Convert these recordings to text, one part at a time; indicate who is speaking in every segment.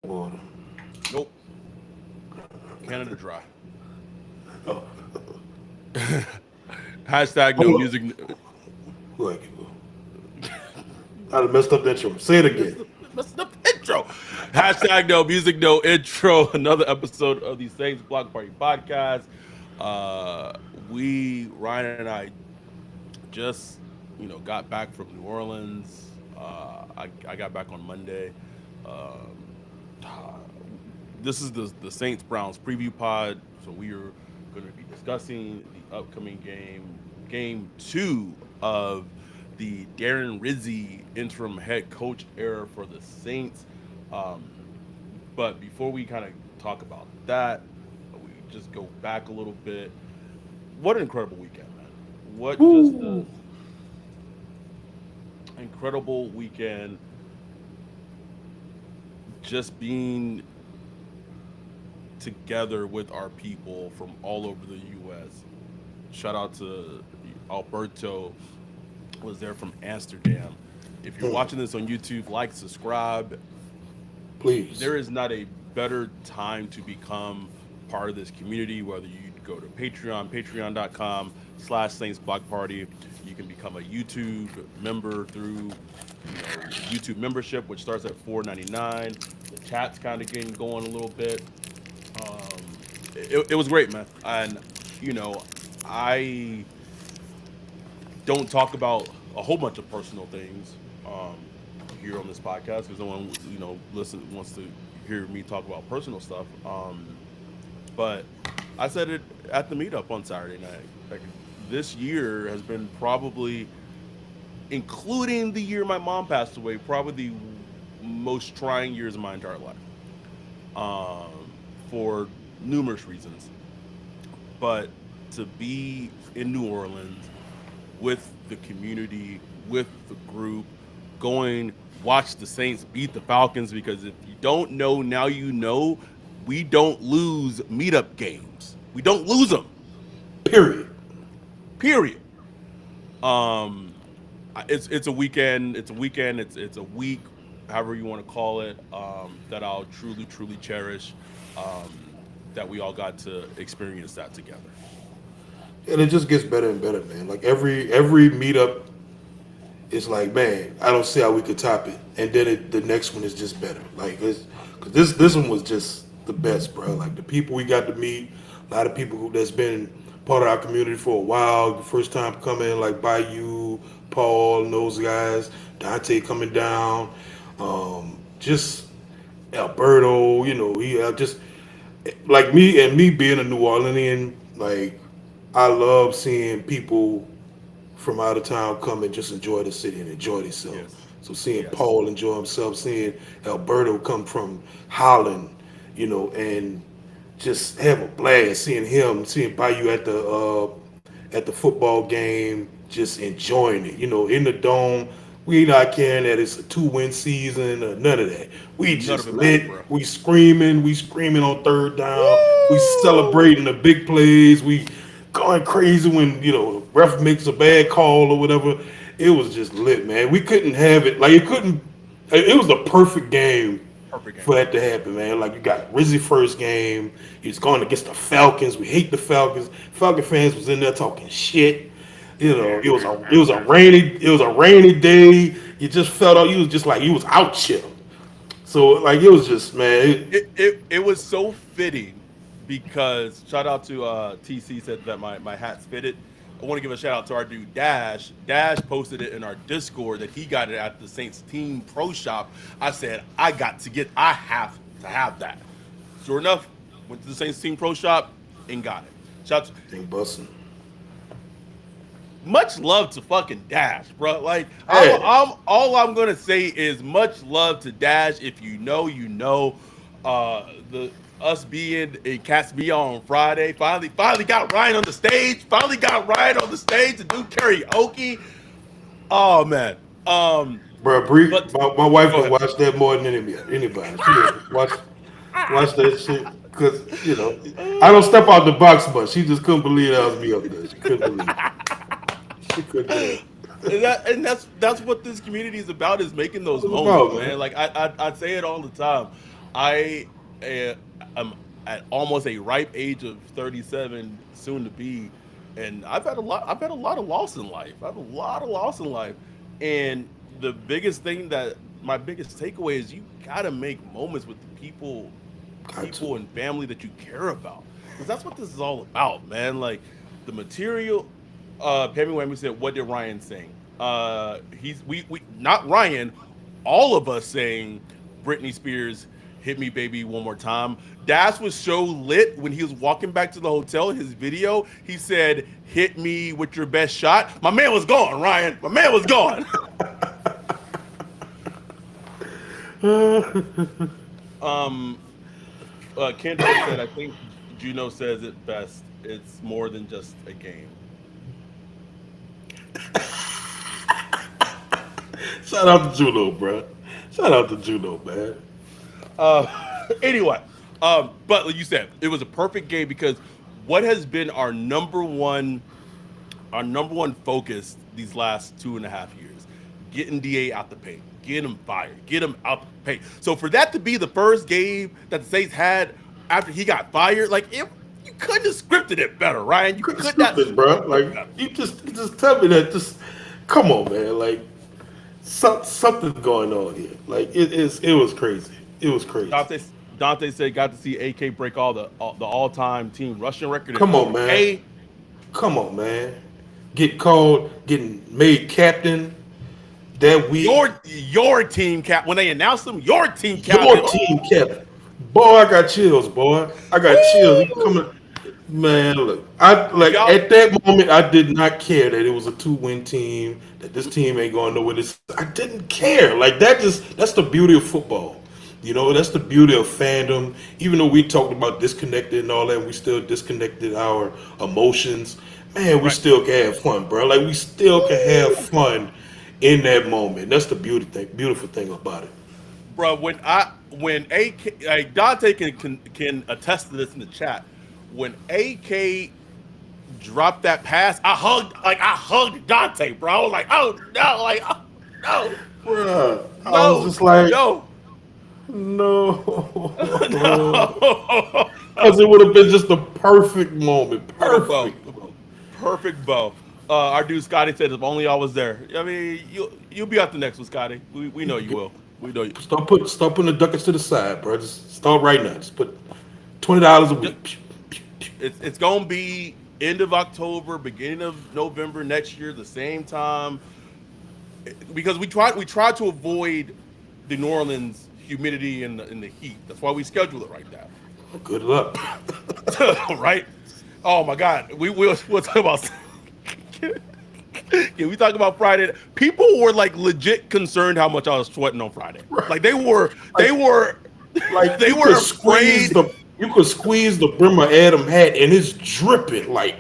Speaker 1: Water.
Speaker 2: Nope. Canada Dry.
Speaker 1: Oh,
Speaker 2: Hashtag no
Speaker 1: hold on.
Speaker 2: music.
Speaker 1: Like, I done messed up that intro. Say it again.
Speaker 2: Messed up intro. Hashtag no music, no intro. Another episode of the Saints Block Party podcast. Uh, Ryan and I, just got back from New Orleans. I got back on Monday. Um, this is the Saints Browns preview pod. So we are going to be discussing the upcoming game two of the Darren Rizzi interim head coach era for the Saints. Um, but before we kind of talk about that, we just go back a little bit. What an incredible weekend, man! What just
Speaker 1: Woo.
Speaker 2: a incredible weekend. Just being together with our people from all over the U.S. Shout out to Alberto, was there from Amsterdam. If you're watching this on YouTube, like, subscribe.
Speaker 1: Please.
Speaker 2: There is not a better time to become part of this community, whether you go to patreon.com/Saints Block Party. You can become a YouTube member through, YouTube membership, which starts at $4.99. The chat's kind of getting going a little bit. It was great, man. And, you know, I don't talk about a whole bunch of personal things here on this podcast because no one, listen wants to hear me talk about personal stuff. But I said it at the meetup on Saturday night. Like, this year has been probably, including the year my mom passed away, probably the most trying years of my entire life, for numerous reasons. But to be in New Orleans with the community, with the group, going watch the Saints beat the Falcons, because if you don't know, now you know, we don't lose meetup games. We don't lose them.
Speaker 1: Period.
Speaker 2: Period. Um, it's a weekend. It's a weekend. It's a week, however you want to call it. That I'll truly cherish. That we all got to experience that together.
Speaker 1: And it just gets better and better, man. Like every meetup is like, man, I don't see how we could top it. And then the next one is just better. Like cause this one was just the best, bro. Like the people we got to meet, a lot of people that's been part of our community for a while. The first time coming, like Bayou, Paul, and those guys, Dante coming down, just Alberto. He just like me being a New Orleanian, like I love seeing people from out of town come and just enjoy the city and enjoy themselves.
Speaker 2: Yes.
Speaker 1: So seeing
Speaker 2: Yes.
Speaker 1: Paul enjoy himself, seeing Alberto come from Holland, and just have a blast. Seeing Bayou at the football game, just enjoying it. In the dome. We not caring that it's a 2-win season or none of that. We
Speaker 2: None of
Speaker 1: just
Speaker 2: it matters,
Speaker 1: lit.
Speaker 2: bro.
Speaker 1: We screaming on third down. We
Speaker 2: Woo!
Speaker 1: celebrating the big plays. We going crazy when ref makes a bad call or whatever. It was just lit, man. We couldn't have it. Like it couldn't. It was the perfect game
Speaker 2: Perfect game.
Speaker 1: for that to happen, man. Like you got Rizzy first game. He's going against the Falcons. We hate the Falcons. Falcon fans was in there talking shit. It was a rainy day. You just felt out. You was just like you was out chill. So like it was just man.
Speaker 2: It was so fitting because shout out to TC said that my hat's fitted. I want to give a shout out to our dude Dash. Dash posted it in our Discord that he got it at the Saints Team Pro Shop. I said I have to have that. Sure enough, went to the Saints Team Pro Shop and got it. Shout out to,
Speaker 1: Thing busting.
Speaker 2: much love to fucking Dash, bro. Like
Speaker 1: Yeah.
Speaker 2: I'm all I'm gonna say is much love to Dash. If you know, you know. The us being in Cats Be on Friday. Finally got Ryan on the stage. Finally got Ryan on the stage to do karaoke. Oh man.
Speaker 1: Bro, Bree,
Speaker 2: But
Speaker 1: my wife
Speaker 2: go
Speaker 1: can
Speaker 2: ahead.
Speaker 1: watch that more than anybody. She can watch that shit because I don't step out the box much. She just couldn't believe that was me up there. She couldn't believe it. She couldn't do it.
Speaker 2: And that's what this community is about, is making those
Speaker 1: What was
Speaker 2: moments,
Speaker 1: about, man?
Speaker 2: man. Like I say it all the time. I uh, am at almost a ripe age of 37, soon to be, and I've had a lot. I've had a lot of loss in life. I have a lot of loss in life, and the biggest thing that my biggest takeaway is you gotta make moments with the
Speaker 1: Got to.
Speaker 2: people and family that you care about, because that's what this is all about, man. Like the material. Pammy Whammy said, "What did Ryan sing?" He's we not Ryan. All of us saying Britney Spears, "Hit Me Baby One More Time." Dash was so lit when he was walking back to the hotel. His video, he said, "Hit me with your best shot." My man was gone, Ryan. My man was gone. um, Kendall said, "I think Juno says it best. It's more than just a game."
Speaker 1: Shout out to Juno, bro. Shout out to Juno, man.
Speaker 2: Anyway, but like you said, it was a perfect game because what has been our number one focus these last 2.5 years, getting Da out the paint, get him fired, get him out the paint. So for that to be the first game that the Saints had after he got fired, like you couldn't have scripted it better, Ryan. You
Speaker 1: Couldn't
Speaker 2: could
Speaker 1: script
Speaker 2: not
Speaker 1: it, bro.
Speaker 2: script it
Speaker 1: Like
Speaker 2: better.
Speaker 1: you just tell me that. Just come on, man. Like something's going on here. Like it was crazy. It was crazy.
Speaker 2: Dante Dante said got to see AK break the all time team rushing record in
Speaker 1: Come on, man.
Speaker 2: 4K.
Speaker 1: Come on, man. Get called, getting made captain that week.
Speaker 2: Your team cap when they announced him, your team
Speaker 1: Your
Speaker 2: captain.
Speaker 1: team captain. Boy, I got chills, boy. I got chills. You coming, man? Look, I like
Speaker 2: Y'all,
Speaker 1: at that moment, I did not care that it was a 2-win team. That this team ain't going nowhere. I didn't care. Like that's the beauty of football. You know, that's the beauty of fandom. Even though we talked about disconnected and all that, we still disconnected our emotions. Man, we
Speaker 2: right,
Speaker 1: still can have fun, bro. Like we still can have fun in that moment. That's the beautiful thing about it.
Speaker 2: bro. When AK like Dante can attest to this in the chat. When AK dropped that pass, I hugged Dante, bro. I was like, oh no, like oh, no,
Speaker 1: Bruh, I was
Speaker 2: no,
Speaker 1: just like,
Speaker 2: no,
Speaker 1: no.
Speaker 2: no.
Speaker 1: Because it would have been just the perfect moment.
Speaker 2: For the bow.
Speaker 1: Perfect moment.
Speaker 2: Perfect bow. Our dude Scotty said, "If only I was there." I mean, you'll be out the next one, Scotty. We know you will. We know you.
Speaker 1: Start putting the ducats to the side, bro. Just start right now. Just put $20 a
Speaker 2: Ju-
Speaker 1: week.
Speaker 2: It's gonna be end of October, beginning of November next year, the same time, because we try to avoid the New Orleans humidity and the heat. That's why we schedule it right
Speaker 1: Good luck.
Speaker 2: now, right? Oh my God, we'll talk about. Can we talk about Friday? People were like legit concerned how much I was sweating on Friday. Like they
Speaker 1: Like,
Speaker 2: were,
Speaker 1: like
Speaker 2: they were afraid.
Speaker 1: you could squeeze the brim of Adam hat and it's dripping. Like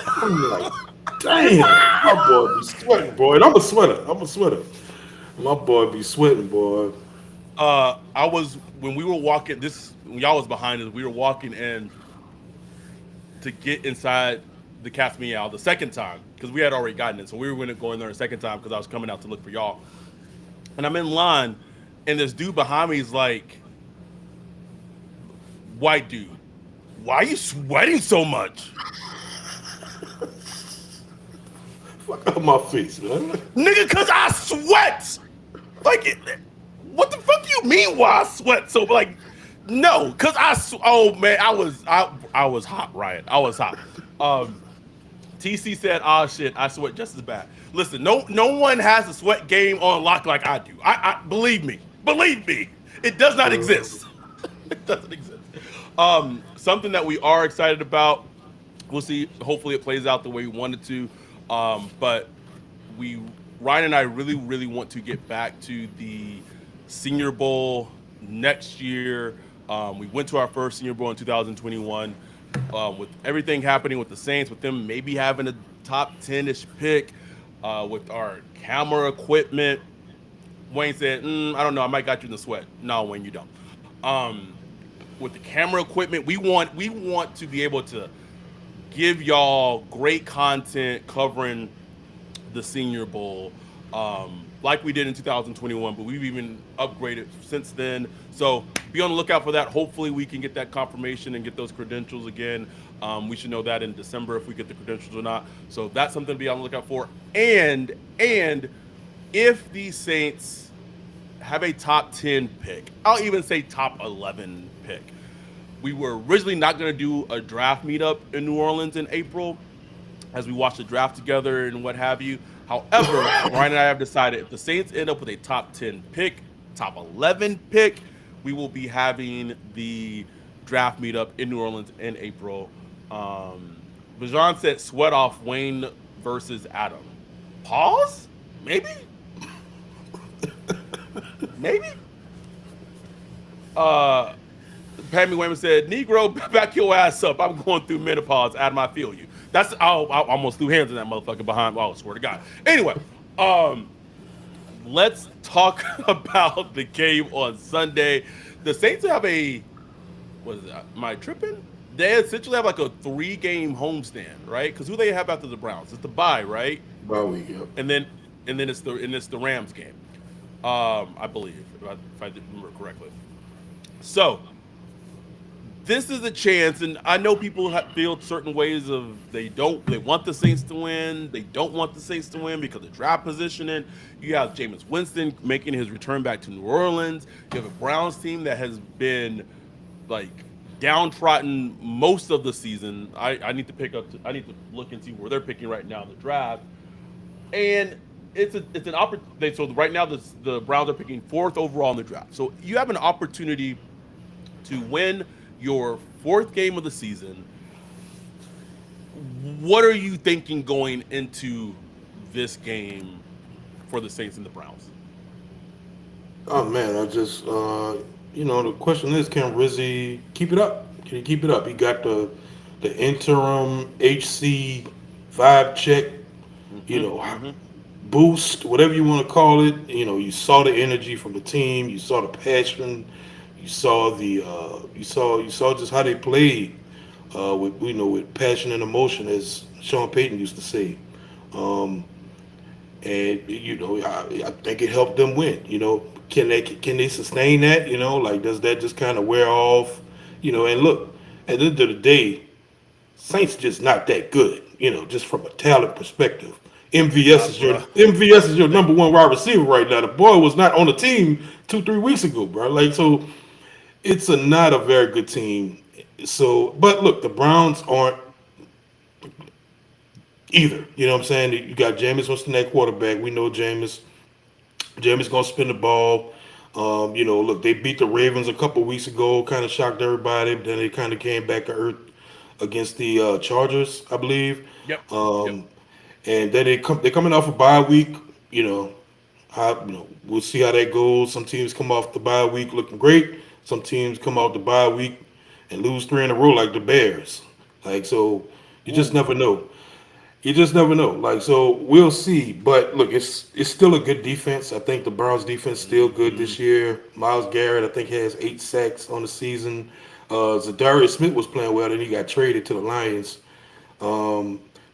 Speaker 1: I'm like, damn, my boy be sweating, boy. And I'm a sweater. I'm a sweater. My boy be sweating, boy.
Speaker 2: I was when we were walking. This when y'all was behind us. We were walking in to get inside the Cat's Meow the second time because we had already gotten it. So we were going to go in there the second time because I was coming out to look for y'all. And I'm in line, and this dude behind me is like, "White dude, why are you sweating so much,
Speaker 1: Fuck out my face, man.
Speaker 2: nigga? Cause I sweat. Like, what the fuck you mean? Why I sweat so like?" No, cause oh man, I was hot, Ryan. I was hot. TC said, "Ah, shit, I sweat just as bad." Listen, no one has a sweat game on lock like I do. I believe me, it does not exist. It doesn't exist. Something that we are excited about. We'll see. Hopefully, it plays out the way we wanted to. But we, Ryan and I, really want to get back to the Senior Bowl next year. We went to our first Senior Bowl in 2021. With everything happening with the Saints, with them maybe having a top 10-ish pick, with our camera equipment, Wayne said, "I don't know, I might got you in the sweat." No, Wayne, you don't. With the camera equipment, we want to be able to give y'all great content covering the Senior Bowl, like we did in 2021, but we've even upgraded since then. So be on the lookout for that. Hopefully, we can get that confirmation and get those credentials again. We should know that in December if we get the credentials or not. So that's something to be on the lookout for. And if the Saints have a top 10 pick, I'll even say top 11 pick. We were originally not going to do a draft meetup in New Orleans in April as we watch the draft together and what have you. However, Ryan and I have decided if the Saints end up with a top 10 pick, top 11 pick, we will be having the draft meetup in New Orleans in April. Bajan said sweat off Wayne versus Adam. Pause? Maybe? Maybe? Uh, Pammy Wayman said, Negro, back your ass up. I'm going through menopause. Adam, I feel you. I almost threw hands in that motherfucker behind. Oh, I swear to God. Anyway, um, let's talk about the game on Sunday. The Saints have what is that? Am I tripping? They essentially have like a 3-game homestand, right? Because who they have after the Browns? It's the bye, right?
Speaker 1: Bye week, yep.
Speaker 2: And then it's the Rams game, I believe, if I remember correctly. So this is a chance, and I know people feel certain ways of they want the Saints to win, they don't want the Saints to win because of draft positioning. You have Jameis Winston making his return back to New Orleans. You have a Browns team that has been like downtrodden most of the season. I need to I need to look and see where they're picking right now in the draft, and it's an opportunity. So right now the Browns are picking 4th overall in the draft. So you have an opportunity to win your 4th game of the season. What are you thinking going into this game for the Saints and the Browns?
Speaker 1: Oh man, the question is, can Rizzi keep it up? Can he keep it up? He got the interim HC vibe check, you
Speaker 2: Mm-hmm.
Speaker 1: know,
Speaker 2: Mm-hmm.
Speaker 1: boost, whatever you want to call it. You saw the energy from the team, you saw the passion, you saw you saw just how they played with passion and emotion, as Sean Payton used to say. Um, and I think it helped them win. Can they sustain that? Like, does that just kind of wear off? And look, at the end of the day, Saints just not that good. Just from a talent perspective.
Speaker 2: Nah,
Speaker 1: MVS is your
Speaker 2: bro.
Speaker 1: MVS is your
Speaker 2: Thank
Speaker 1: number one wide receiver right now. The boy was not on the team 2-3 weeks ago, bro. Like, so it's not a very good team. So, but look, the Browns aren't either. You know what I'm saying? You got Jameis Winston at quarterback. We know Jameis gonna spin the ball. Look, they beat the Ravens a couple weeks ago, kind of shocked everybody. Then they kind of came back to earth against the Chargers, I believe.
Speaker 2: Yep. Yep.
Speaker 1: Um, and then they're coming off a bye week. You know, we'll see how that goes. Some teams come off the bye week looking great. Some teams come off the bye week and lose 3 in a row, like the Bears. Like, so, you just
Speaker 2: Ooh.
Speaker 1: never know. You just never know. Like, so we'll see. But look, it's still a good defense. I think the Browns defense still good
Speaker 2: Mm-hmm.
Speaker 1: this year. Miles Garrett, I think, has 8 sacks on the season. Zadarius Smith was playing well, and he got traded to the Lions.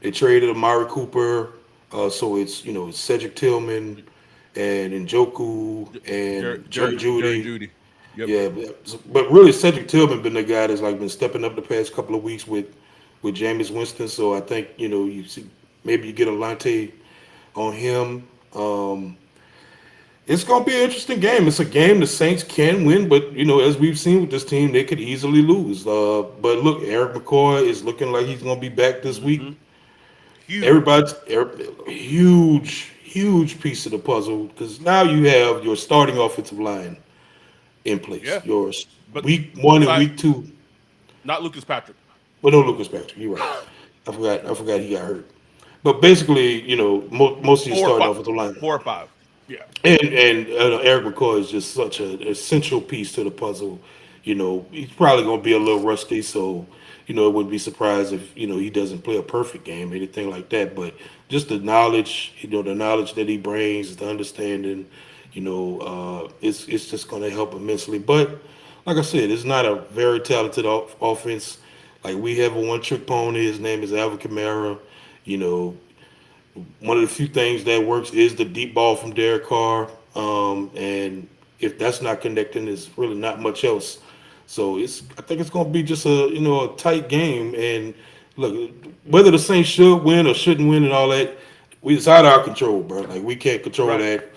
Speaker 1: They traded Amari Cooper. So it's Cedric Tillman and Njoku and Jerry
Speaker 2: Jerry
Speaker 1: Judy.
Speaker 2: Judy. Yep.
Speaker 1: Yeah, but really Cedric Tillman been the guy that's like been stepping up the past couple of weeks with Jameis Winston. So I think you see maybe you get a Lante on him. It's gonna be an interesting game. It's a game the Saints can win, but as we've seen with this team, they could easily lose. But look, Eric McCoy is looking like he's gonna be back this
Speaker 2: Mm-hmm.
Speaker 1: week.
Speaker 2: Huge.
Speaker 1: Huge, huge piece of the puzzle because now you have your starting offensive line in place.
Speaker 2: Yeah.
Speaker 1: Yours
Speaker 2: But
Speaker 1: week one and
Speaker 2: besides,
Speaker 1: week two.
Speaker 2: not Lucas Patrick.
Speaker 1: Well, no, Lucas Patrick. You're right. I forgot he got hurt. But basically, most of your
Speaker 2: Four or
Speaker 1: starting
Speaker 2: five.
Speaker 1: offensive line,
Speaker 2: 4 or 5. Yeah.
Speaker 1: and Eric McCoy is just such an essential piece to the puzzle. He's probably going to be a little rusty, so it wouldn't be surprised if he doesn't play a perfect game, anything like that. But just the knowledge that he brings, the understanding, it's just going to help immensely. But like I said, it's not a very talented offense. Like, we have a one-trick pony. His name is Alvin Kamara. You know, one of the few things that works is the deep ball from Derek Carr. And if that's not connecting, there's really not much else. So I think it's going to be just a tight game. And look, whether the Saints should win or shouldn't win and all that, it's out of our control, bro. Like we can't control
Speaker 2: Right.
Speaker 1: that.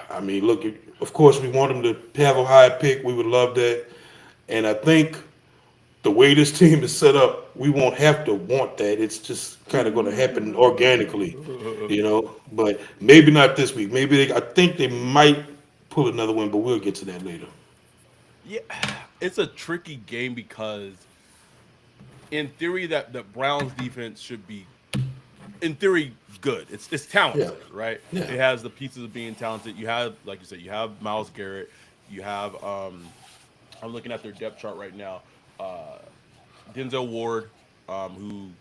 Speaker 1: I mean, look, of course we want them to have a high pick. We would love that. And I think the way this team is set up, we won't have to want that. It's just kind of going to happen organically, But maybe not this week. I think they might pull another win, but we'll get to that later.
Speaker 2: Yeah, it's a tricky game because in theory that Browns defense should be in theory good. It's
Speaker 1: Yeah,
Speaker 2: talented, right?
Speaker 1: yeah.
Speaker 2: It has the pieces of being talented. You have, like you said, you have Miles Garrett. You have I'm looking at their depth chart right now. Uh, Denzel Ward, who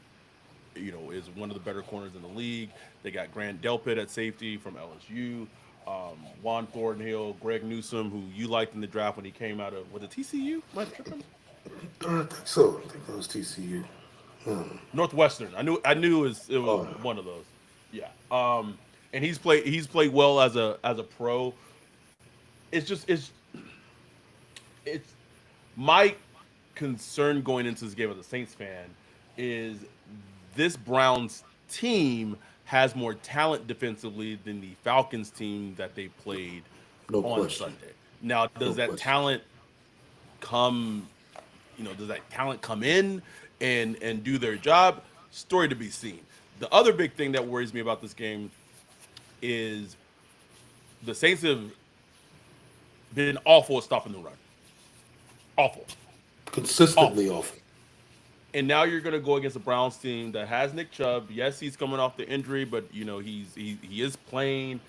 Speaker 2: is one of the better corners in the league. They got Grant Delpit at safety from LSU. Juan Thornhill, Greg Newsome, who you liked in the draft when he came out of, was it TCU? Am I tripping?
Speaker 1: I think so. I think it was TCU.
Speaker 2: Northwestern. I knew it was
Speaker 1: Oh,
Speaker 2: one of those. Yeah. And he's played well as a pro. It's just it's my concern going into this game as a Saints fan is this Browns team has more talent defensively than the Falcons team that they played
Speaker 1: no
Speaker 2: on
Speaker 1: question.
Speaker 2: Sunday. Now,
Speaker 1: No
Speaker 2: does that
Speaker 1: question.
Speaker 2: talent come does that talent come in and do their job? Story to be seen. The other big thing that worries me about this game is the Saints have been awful at stopping the run. Awful.
Speaker 1: Consistently
Speaker 2: Awful.
Speaker 1: off.
Speaker 2: And now you're going to go against a Browns team that has Nick Chubb. Yes, he's coming off the injury, but he is playing.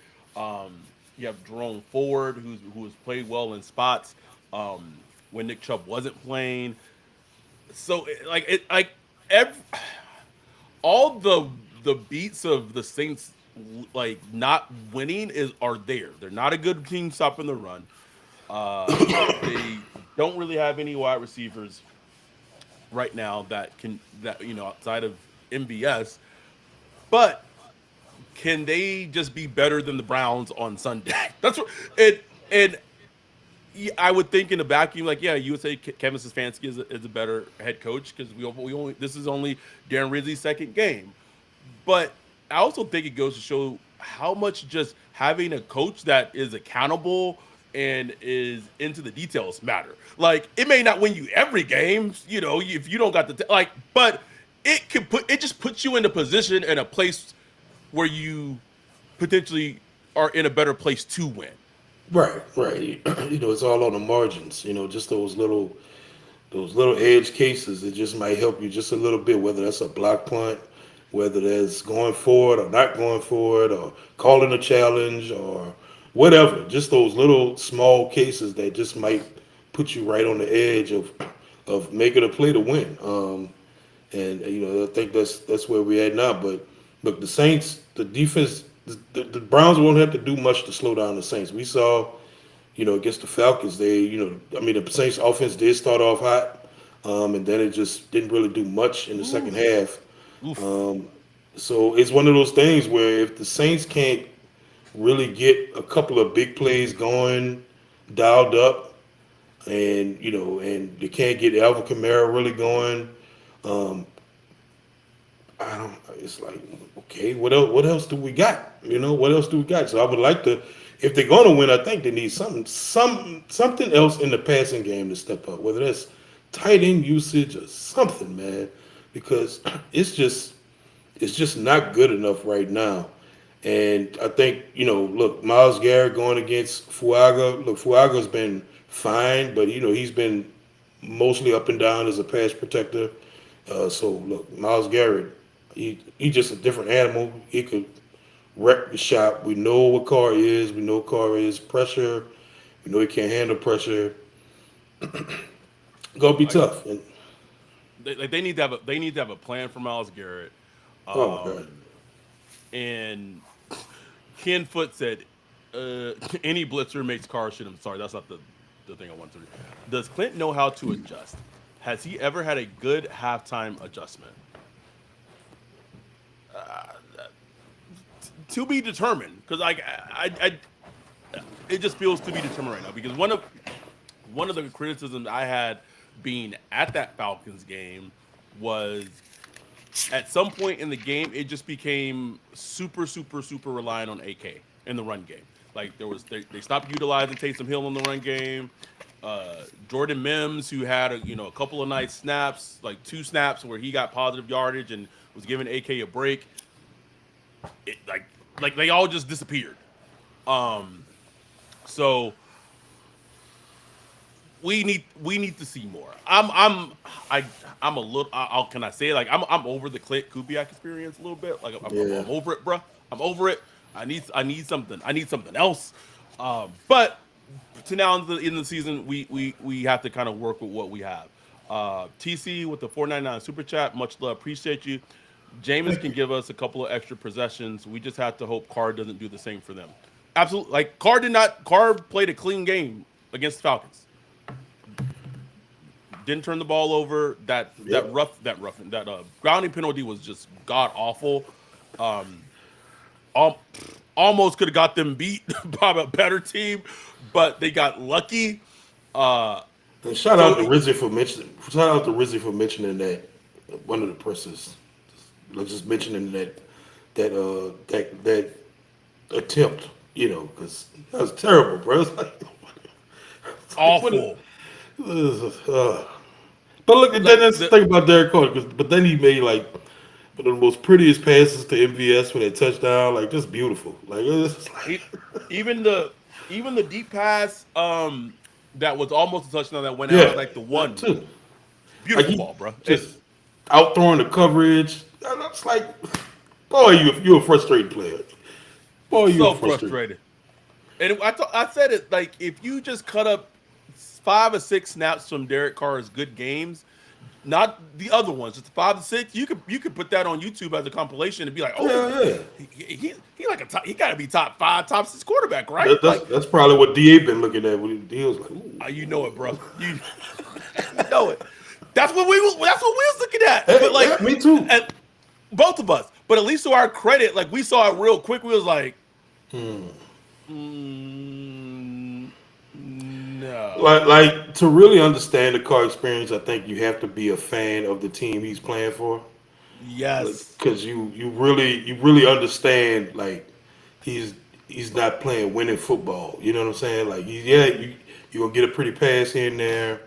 Speaker 2: You have Jerome Ford, who has played well in spots when Nick Chubb wasn't playing. So every, all the beats of the Saints like not winning is are there. They're not a good team stopping the run. They don't really have any wide receivers right now that outside of MBS, but can they just be better than the Browns on Sunday? That's what and I would think in a vacuum, like, yeah, you would say Kevin Stefanski is a better head coach because we only this is only Darren Rizzi's second game, but I also think it goes to show how much just having a coach that is accountable and is into the details matter. Like it may not win you every game, if you don't got but it just puts you in a position and a place where you potentially are in a better place to win.
Speaker 1: Right, right. It's all on the margins. Just those little edge cases that just might help you just a little bit, whether that's a block punt, whether that's going for it or not going for it, or calling a challenge or whatever. Just those little small cases that just might put you right on the edge of making a play to win. And I think that's where we're at now. But look, the Saints, the defense, the Browns won't have to do much to slow down the Saints. We saw against the Falcons, I mean, the Saints offense did start off hot, and then it just didn't really do much in the second
Speaker 2: Oof.
Speaker 1: half.
Speaker 2: Oof.
Speaker 1: So it's one of those things where if the Saints can't really get a couple of big plays going, dialed up, and they can't get Alvin Kamara really going, um, I don't. It's like, okay, what else? What else do we got? What else do we got? So I would like to, if they're going to win, I think they need something else in the passing game to step up. Whether that's tight end usage or something, man, because it's just not good enough right now. And I think look, Miles Garrett going against Fuaga. Look, Fuaga's been fine, but he's been mostly up and down as a pass protector. So look, Miles Garrett, he just a different animal. He could wreck the shop. We know what Carr is. We know Carr is pressure. We know he can't handle pressure. Gonna be
Speaker 2: Like
Speaker 1: tough. And,
Speaker 2: they need to have a plan for Miles Garrett.
Speaker 1: oh my God.
Speaker 2: Um, and Ken Foot said, any blitzer makes Carr shit. I'm sorry, that's not the thing I want to read. Does Clint know how to adjust? Has he ever had a good halftime adjustment? To be determined, because it just feels to be determined right now because one of the criticisms I had being at that Falcons game was at some point in the game it just became super reliant on AK in the run game. Like they stopped utilizing Taysom Hill in the run game. Jordan Mims, who had a couple of nice snaps, like 2 snaps where he got positive yardage and was giving AK a break. It, like they all just disappeared. So we need to see more. I'm a little. Can I say it? Like I'm over the Clint Kubiak experience a little bit. Like
Speaker 1: Yeah.
Speaker 2: I'm over it, bro. I'm over it. I need something. I need something else. But to now in the season, we have to kind of work with what we have. TC with the 499 super chat. Much love. Appreciate you. Jameis
Speaker 1: Thank
Speaker 2: can
Speaker 1: you.
Speaker 2: give us a couple of extra possessions. We just have to hope Carr doesn't do the same for them. Absolutely. Like Carr did not. Carr played a clean game against the Falcons. Didn't turn the ball over.
Speaker 1: Yep.
Speaker 2: That grounding penalty was just god awful. Um, al- Almost could have got them beat by a better team, but they got lucky. Uh,
Speaker 1: And
Speaker 2: so
Speaker 1: shout out to Rizzi for mentioning that one of the presses, like just mentioning that attempt, because that was terrible, bro. It's like what?
Speaker 2: awful.
Speaker 1: But look, and then
Speaker 2: Like
Speaker 1: that's the thing about Derek Carr, but then he made like one of the most prettiest passes to MVS with that touchdown, like just beautiful. Like it's
Speaker 2: e-
Speaker 1: like,
Speaker 2: even the deep pass that was almost a touchdown that went out
Speaker 1: yeah,
Speaker 2: of like the
Speaker 1: that
Speaker 2: one.
Speaker 1: too. Like
Speaker 2: Beautiful
Speaker 1: he
Speaker 2: ball, bro.
Speaker 1: just out throwing the coverage. And that's like, boy, you a frustrated player. Boy, you a
Speaker 2: So
Speaker 1: frustrated.
Speaker 2: frustrated. And I said it like if you just cut up 5 or 6 snaps from Derek Carr's good games, not the other ones, just the 5 to 6, you could put that on YouTube as a compilation and be like, oh,
Speaker 1: Yeah, yeah.
Speaker 2: he like he got to be top 5, top 6 quarterback, right?
Speaker 1: That, that's
Speaker 2: Like
Speaker 1: that's probably what Da been looking at when he was like, ooh.
Speaker 2: you know it, bro. You know it. That's what we was looking at.
Speaker 1: Hey,
Speaker 2: But
Speaker 1: yeah,
Speaker 2: like,
Speaker 1: me too.
Speaker 2: at, both of us. But at least to our credit, like we saw it real quick. We was like, mm, no.
Speaker 1: Like to really understand the car experience, I think you have to be a fan of the team he's playing for.
Speaker 2: Yes.
Speaker 1: Because you really understand like he's he's not playing winning football. You know what I'm saying? Like you gonna get a pretty pass here and there,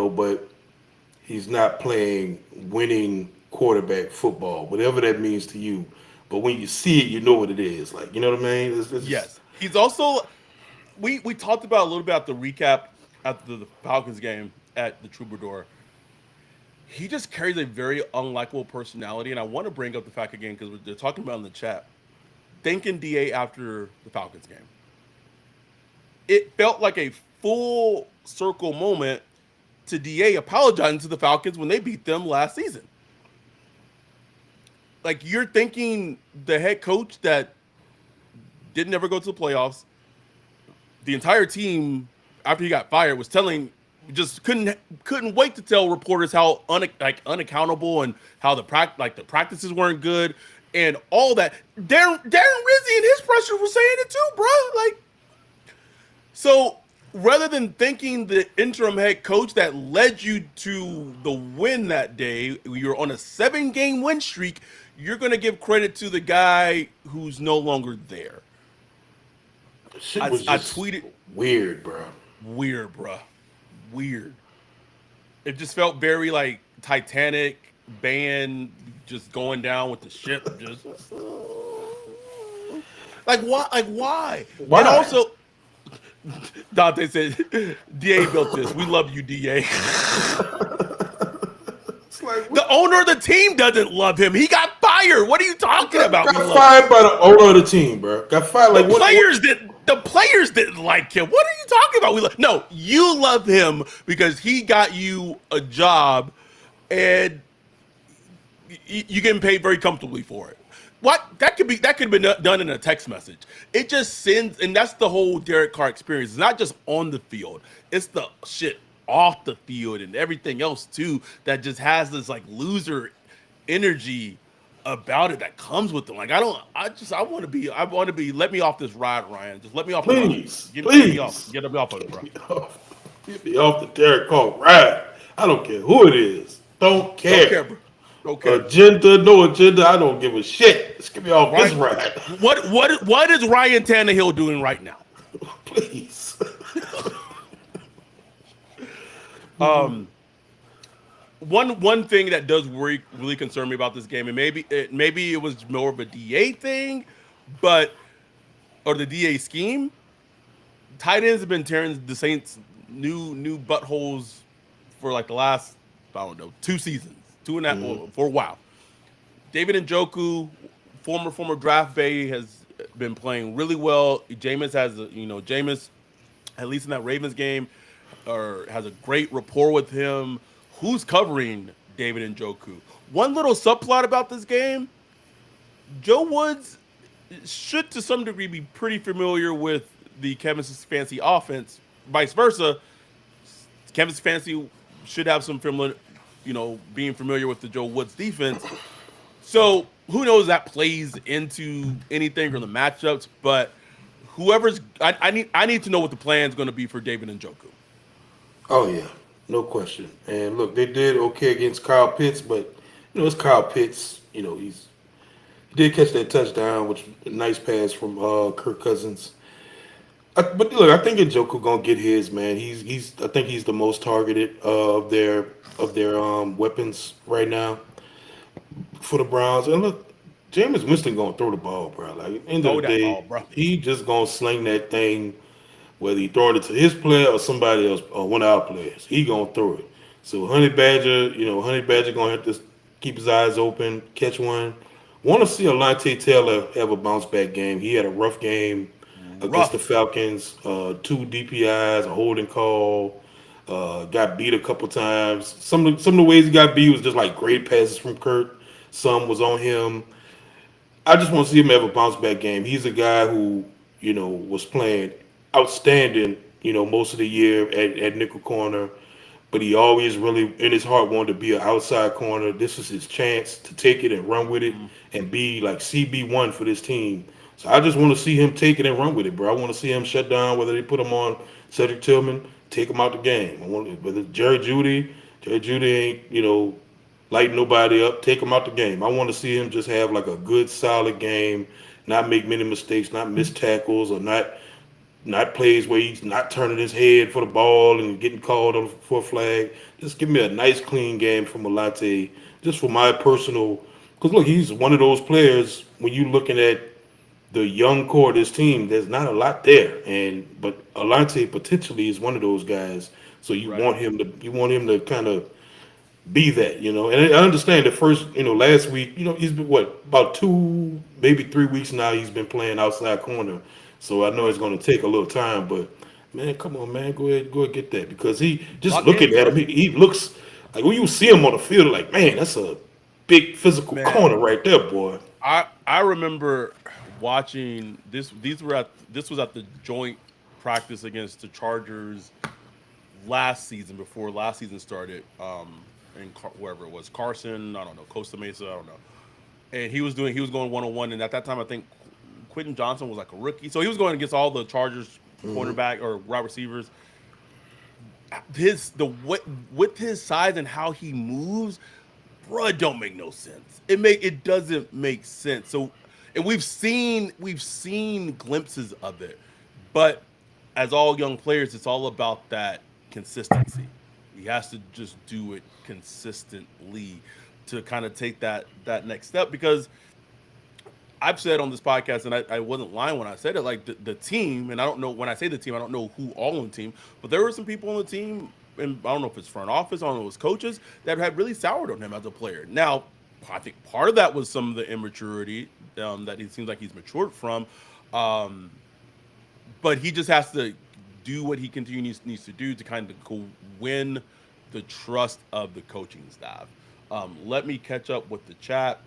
Speaker 1: but he's not playing winning quarterback football, whatever that means to you. But when you see it, you know what it is. Like you know what I mean? It's just,
Speaker 2: Yes. He's also we talked about a little bit about the recap after the Falcons game at the Troubadour. He just carries a very unlikable personality, and I want to bring up the fact again because they're talking about in the chat. Thanking Da after the Falcons game, it felt like a full circle moment to Da apologizing to the Falcons when they beat them last season. Like you're thinking the head coach that didn't ever go to the playoffs, the entire team after he got fired was telling just couldn't wait to tell reporters how unaccountable and how the practices weren't good and all that. Darren Rizzi and his pressure was saying it too, bro. Like so rather than thanking the interim head coach that led you to the win that day, you're on a 7-game win streak. You're gonna give credit to the guy who's no longer there.
Speaker 1: shit
Speaker 2: I,
Speaker 1: was
Speaker 2: I
Speaker 1: just
Speaker 2: tweeted
Speaker 1: weird, bro.
Speaker 2: weird, bruh. Weird. It just felt very like Titanic band just going down with the ship. Just like why? Like why? And
Speaker 1: Why?
Speaker 2: also, Dante said, "Da built this. We love you, Da."
Speaker 1: It's like
Speaker 2: The owner of the team doesn't love him. He got fired. What are you talking about? We
Speaker 1: got
Speaker 2: love
Speaker 1: fired by the owner of the team, bro. Got fired.
Speaker 2: the
Speaker 1: Like what?
Speaker 2: players. The players didn't like him. What are you talking about? No, you love him because he got you a job, and you getting paid very comfortably for it. What that could have been done in a text message. It just sends, and that's the whole Derek Carr experience. It's not just on the field; it's the shit off the field and everything else too that just has this like loser energy. about it that comes with them. Like I don't. I want to be. I want to be. Let me off this ride, Ryan. Just let me off the ride.
Speaker 1: Please,
Speaker 2: Get me off.
Speaker 1: please.
Speaker 2: Get me off of it, bro.
Speaker 1: Get me off. Get me off the Derek Carr ride. I don't care who it is. Don't
Speaker 2: Don't care,
Speaker 1: care.
Speaker 2: bro. Don't care.
Speaker 1: Agenda, no agenda. I don't give a shit. Just get me off this
Speaker 2: Right?
Speaker 1: ride.
Speaker 2: What is Ryan Tannehill doing right now?
Speaker 1: Please.
Speaker 2: Um, one thing that does really concern me about this game, and maybe it was more of a DA thing, but or the DA scheme. Tight ends have been tearing the Saints new buttholes for like the last, I don't know, 2 seasons, two and a half, well, for a while. David Njoku, former draft bay, has been playing really well. Jameis Jameis, at least in that Ravens game, or has a great rapport with him. Who's covering David Njoku? One little subplot about this game: Joe Woods should, to some degree, be pretty familiar with the Kevin Stefanski offense. Vice versa, Kevin Stefanski should have some familiar, being familiar with the Joe Woods defense. So who knows that plays into anything from the matchups, but I need to know what the plan is going to be for David Njoku.
Speaker 1: Oh yeah, no question. And look, they did okay against Kyle Pitts, but it's Kyle Pitts. He did catch that touchdown, which a nice pass from Kirk Cousins. But look, I think Njoku gonna get his, man. He's I think he's the most targeted of their weapons right now for the Browns. And look, Jameis Winston gonna throw the ball, bro. Like at the end of
Speaker 2: Throw
Speaker 1: the
Speaker 2: that ball,
Speaker 1: day,
Speaker 2: bro.
Speaker 1: he just gonna sling that thing, whether he throwing it to his player or somebody else or one of our players. He gonna throw it. So Honey Badger gonna have to keep his eyes open, catch one. Want to see Alante Taylor have a bounce back game. He had a rough game against the
Speaker 2: Rough.
Speaker 1: Falcons. Two DPIs, a holding call. Got beat a couple times. Some of the ways he got beat was just like great passes from Kurt. Some was on him. I just want to see him have a bounce back game. He's a guy who was playing outstanding. Most of the year at nickel corner, but he always really in his heart wanted to be an outside corner. This is his chance to take it and run with it
Speaker 2: Mhm.
Speaker 1: and be like CB1 for this team. So I just want to see him take it and run with it, bro. I want to see him shut down, whether they put him on Cedric Tillman, take him out the game. I want whether Jerry Judy ain't lighting nobody up, take him out the game. I want to see him just have like a good solid game, not make many mistakes, not miss tackles, or not plays where he's not turning his head for the ball and getting called on for a flag. Just give me a nice clean game from Alante, just for my personal. Because look, he's one of those players. When you looking at the young core of this team, there's not a lot there, but Alante potentially is one of those guys. So you
Speaker 2: Right.
Speaker 1: want him to kind of be that. And I understand the first, last week, he's been what about 2, maybe 3 weeks now. He's been playing outside corner, so I know it's
Speaker 2: Right.
Speaker 1: going to take a little time. But man, come on, man, go ahead, get that because he just
Speaker 2: Lock in,
Speaker 1: looking at
Speaker 2: bro.
Speaker 1: him, he looks like when you see him on the field, like man, that's a big physical
Speaker 2: Man,
Speaker 1: corner right there, boy.
Speaker 2: I remember watching this. This was at the joint practice against the Chargers last season, before last season started. In wherever it was, Carson, I don't know, Costa Mesa, I don't know. And he was going 1-on-1, and at that time I think Quentin Johnson was like a rookie, so he was going against all the Chargers cornerback or wide receivers. With his size and how he moves, bro, it don't make no sense. It doesn't make sense. So, and we've seen glimpses of it, but as all young players, it's all about that consistency. He has to just do it consistently to kind of take that next step. Because I've said on this podcast, and I wasn't lying when I said it, like the team, and I don't know, when I say the team, I don't know who all on the team, but there were some people on the team, and I don't know if it's front office, I don't know if it's coaches, that had really soured on him as a player. Now, I think part of that was some of the immaturity that he seems like he's matured from. Um, but he just has to do what he continues needs to do to kind of go win the trust of the coaching staff. Let me catch up with the chat.